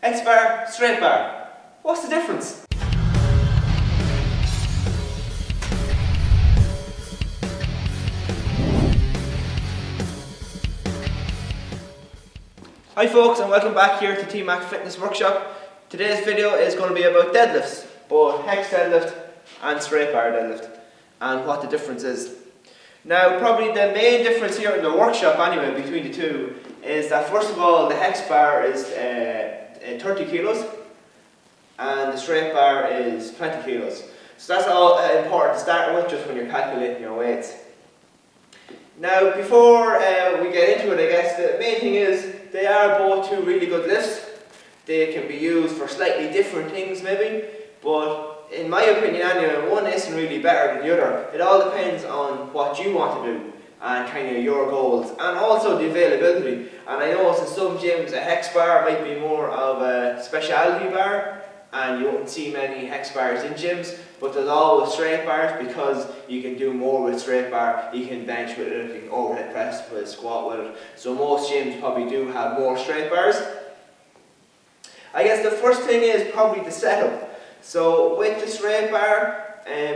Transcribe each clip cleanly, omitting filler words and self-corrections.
Hex bar, straight bar. What's the difference? Hi folks, and welcome back here to T-Mac Fitness Workshop. Today's video is going to be about deadlifts, both hex deadlift and straight bar deadlift, and what the difference is. Now, probably the main difference here in the workshop anyway between the two is that first of all the hex bar is 30 kilos and the straight bar is 20 kilos. So that's all important to start with just when you're calculating your weights. Now, before we get into it, I guess the main thing is they are both two really good lifts. They can be used for slightly different things maybe, but in my opinion anyway, one isn't really better than the other. It all depends on what you want to do and kind of your goals, and also the availability. And I know in some gyms a hex bar might be more of a speciality bar, and you won't see many hex bars in gyms, but there's always straight bars because you can do more with straight bar. You can bench with it, you can overhead press with it, squat with it. So most gyms probably do have more straight bars. I guess the first thing is probably the setup. So with the straight bar,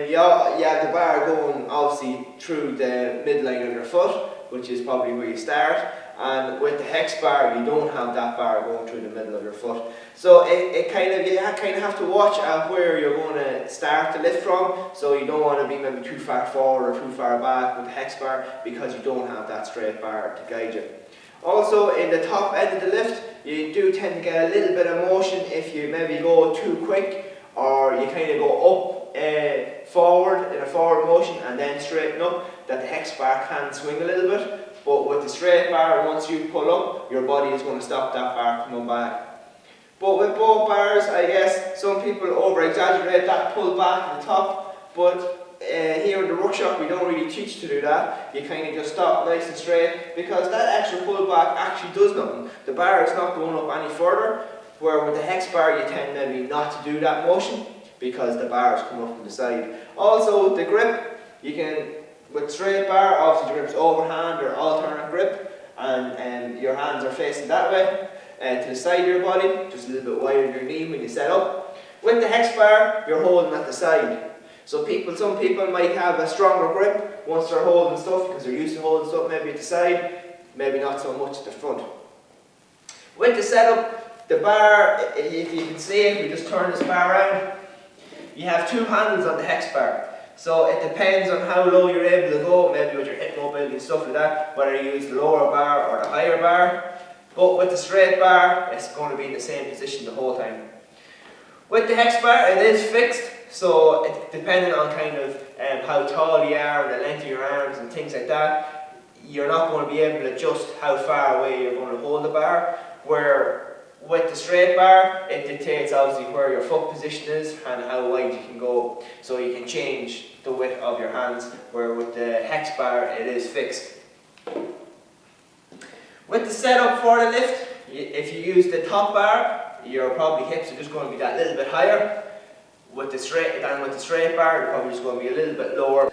you have the bar going obviously through the midline of your foot, which is probably where you start. And with the hex bar, you don't have that bar going through the middle of your foot. So you kind of have to watch at where you're going to start to lift from. So you don't want to be maybe too far forward or too far back with the hex bar because you don't have that straight bar to guide you. Also, in the top end of the lift, you do tend to get a little bit of motion if you maybe go too quick, or you kind of go up forward in a forward motion and then straighten up, that the hex bar can swing a little bit. But with the straight bar, once you pull up, your body is going to stop that bar coming back. But with both bars, I guess some people over-exaggerate that pull back at the top, but here in the workshop we don't really teach to do that. You kind of just stop nice and straight, because that extra pull back actually does nothing. The bar is not going up any further, where with the hex bar you tend maybe not to do that motion because the bars come up from the side. Also the grip, you can, with straight bar, obviously the grip's overhand or alternate grip, and your hands are facing that way to the side of your body, just a little bit wider than your knee when you set up. With the hex bar, you're holding at the side. So some people might have a stronger grip once they're holding stuff because they're used to holding stuff maybe at the side, maybe not so much at the front. With the setup, the bar, if you can see it, we just turn this bar around, you have two handles on the hex bar. So it depends on how low you're able to go, maybe with your hip mobility and stuff like that, whether you use the lower bar or the higher bar. But with the straight bar, it's going to be in the same position the whole time. With the hex bar, it is fixed, so depending on kind of how tall you are and the length of your arms and things like that, you're not going to be able to adjust how far away you're going to hold the bar. Where with the straight bar, it dictates obviously where your foot position is and how wide you can go. So you can change the width of your hands, where with the hex bar, it is fixed. With the setup for the lift, if you use the top bar, your probably hips are just going to be that little bit higher. With the straight bar, they're probably just going to be a little bit lower.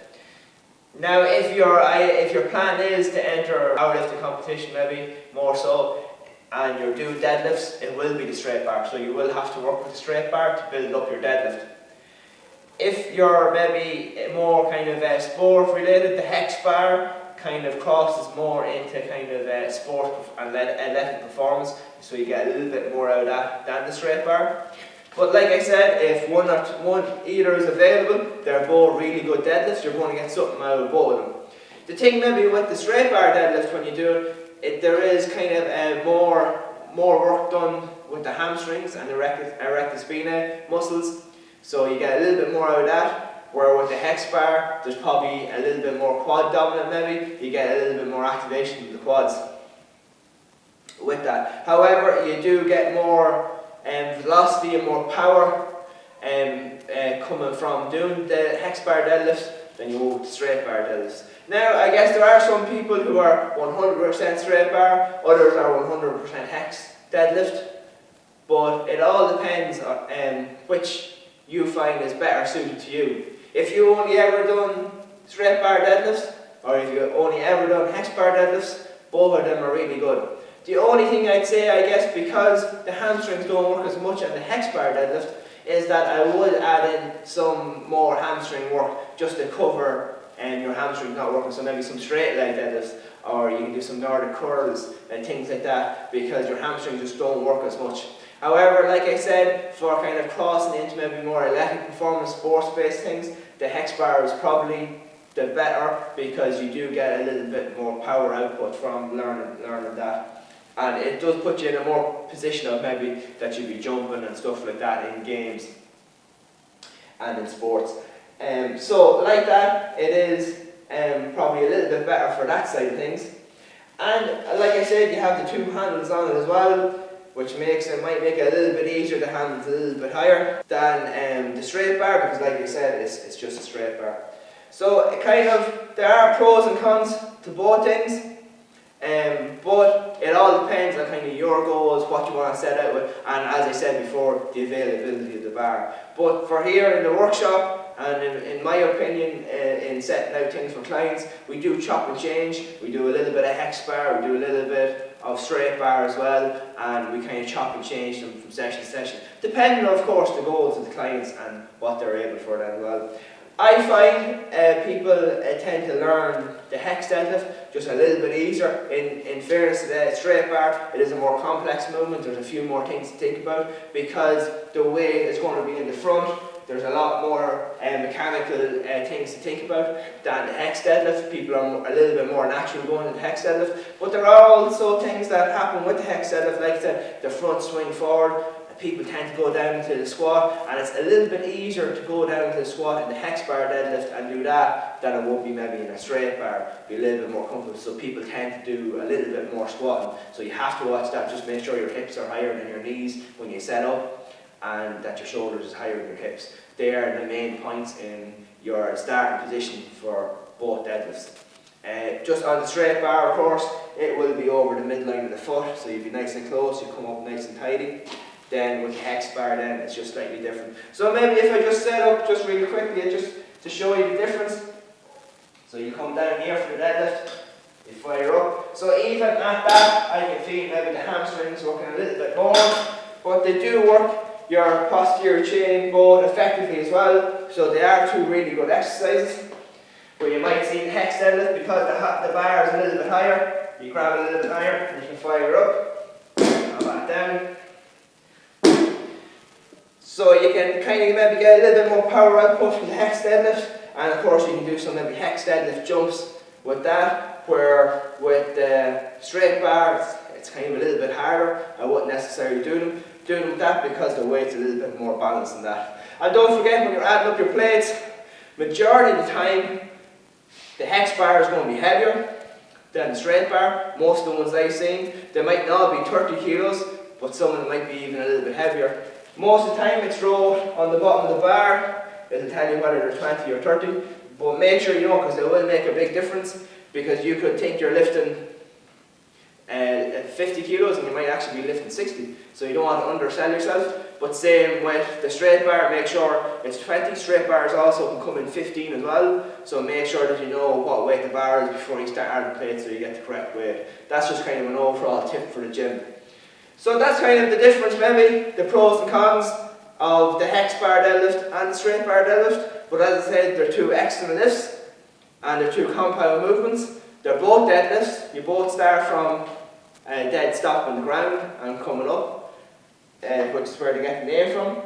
Now, if your plan is to enter powerlifting competition, maybe more so, and you're doing deadlifts, it will be the straight bar. So you will have to work with the straight bar to build up your deadlift. If you're maybe more kind of sport related, the hex bar kind of crosses more into kind of sport and athletic performance, so you get a little bit more out of that than the straight bar. But like I said, if either is available, they're both really good deadlifts, you're going to get something out of both of them. The thing maybe with the straight bar deadlift, when you do it, there is kind of more work done with the hamstrings and the erector spinae muscles, so you get a little bit more out of that. Where with the hex bar, there's probably a little bit more quad dominant maybe, you get a little bit more activation of the quads with that. However, you do get more velocity and more power coming from doing the hex bar deadlifts than you would with the straight bar deadlifts. Now, I guess there are some people who are 100% straight bar, others are 100% hex deadlift, but it all depends on which you find is better suited to you. If you only ever done straight bar deadlifts, or if you've only ever done hex bar deadlifts, both of them are really good. The only thing I'd say, I guess, because the hamstrings don't work as much on the hex bar deadlift, is that I would add in some more hamstring work just to cover your hamstrings not working. So maybe some straight leg deadlifts, or you can do some Nordic curls and things like that, because your hamstrings just don't work as much. However, like I said, for kind of crossing into maybe more athletic performance, sports-based things, the hex bar is probably the better, because you do get a little bit more power output from learning that. And it does put you in a more position of maybe that you'd be jumping and stuff like that in games and in sports. So like that, it is probably a little bit better for that side of things. And like I said, you have the two handles on it as well, which might make it a little bit easier. The handles a little bit higher than the straight bar, because like I said, it's just a straight bar. So there are pros and cons to both things. But it all depends on kind of your goals, what you want to set out with, and as I said before, the availability of the bar. But for here in the workshop, and in my opinion, in setting out things for clients, we do chop and change. We do a little bit of hex bar, we do a little bit of straight bar as well, and we kind of chop and change them from session to session, depending of course the goals of the clients and what they're able for then as well. I find people tend to learn the hex deadlift just a little bit easier. In fairness to the straight bar, it is a more complex movement. There's a few more things to think about, because the weight is going to be in the front. There's a lot more mechanical things to think about than the hex deadlift. People are a little bit more natural going to the hex deadlift. But there are also things that happen with the hex deadlift, like the front swing forward. People tend to go down to the squat, and it's a little bit easier to go down to the squat in the hex bar deadlift and do that than it would be maybe in a straight bar. Be a little bit more comfortable, so people tend to do a little bit more squatting. So you have to watch that. Just make sure your hips are higher than your knees when you set up, and that your shoulders is higher than your hips. They are the main points in your starting position for both deadlifts. Just on the straight bar, of course, it will be over the midline of the foot, so you'll be nice and close, you come up nice and tidy. Then with the hex bar, then it's just slightly different. So maybe if I just set up just really quickly, just to show you the difference. So you come down here for the deadlift, you fire up. So even at that, I can feel maybe the hamstrings working a little bit more, but they do work your posterior chain both effectively as well. So they are two really good exercises. But you might see the hex deadlift, because the bar is a little bit higher. You grab it a little bit higher, and you can fire up, and back down. So you can kind of maybe get a little bit more power output from the hex deadlift, and of course you can do some maybe hex deadlift jumps with that, where with the straight bar it's kind of a little bit harder. I wouldn't necessarily do them with that, because the weight's a little bit more balanced than that. And don't forget, when you're adding up your plates, majority of the time the hex bar is going to be heavier than the straight bar. Most of the ones I've seen, they might not be 30 kilos, but some of them might be even a little bit heavier. Most of the time it's wrote on the bottom of the bar, it'll tell you whether they're 20 or 30, but make sure you know, because they will make a big difference, because you could think you're lifting 50 kilos and you might actually be lifting 60, so you don't want to undersell yourself. But same with the straight bar, make sure it's 20. Straight bars also can come in 15 as well, so make sure that you know what weight the bar is before you start adding plates, so you get the correct weight. That's just kind of an overall tip for the gym. So that's kind of the difference, maybe, the pros and cons of the hex bar deadlift and the straight bar deadlift. But as I said, they're two excellent lifts, and they're two compound movements. They're both deadlifts. You both start from a dead stop on the ground and coming up, which is where they get the name from.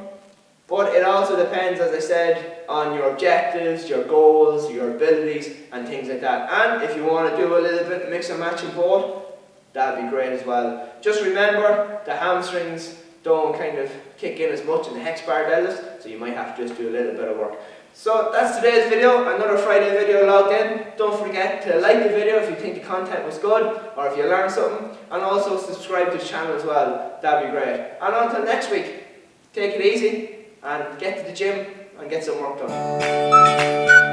But it also depends, as I said, on your objectives, your goals, your abilities, and things like that. And if you want to do a little bit mix and match in both, that'd be great as well. Just remember, the hamstrings don't kind of kick in as much in the hex bar deadlift, so you might have to just do a little bit of work. So that's today's video, another Friday video logged in. Don't forget to like the video if you think the content was good, or if you learned something, and also subscribe to the channel as well. That'd be great. And until next week, take it easy and get to the gym and get some work done.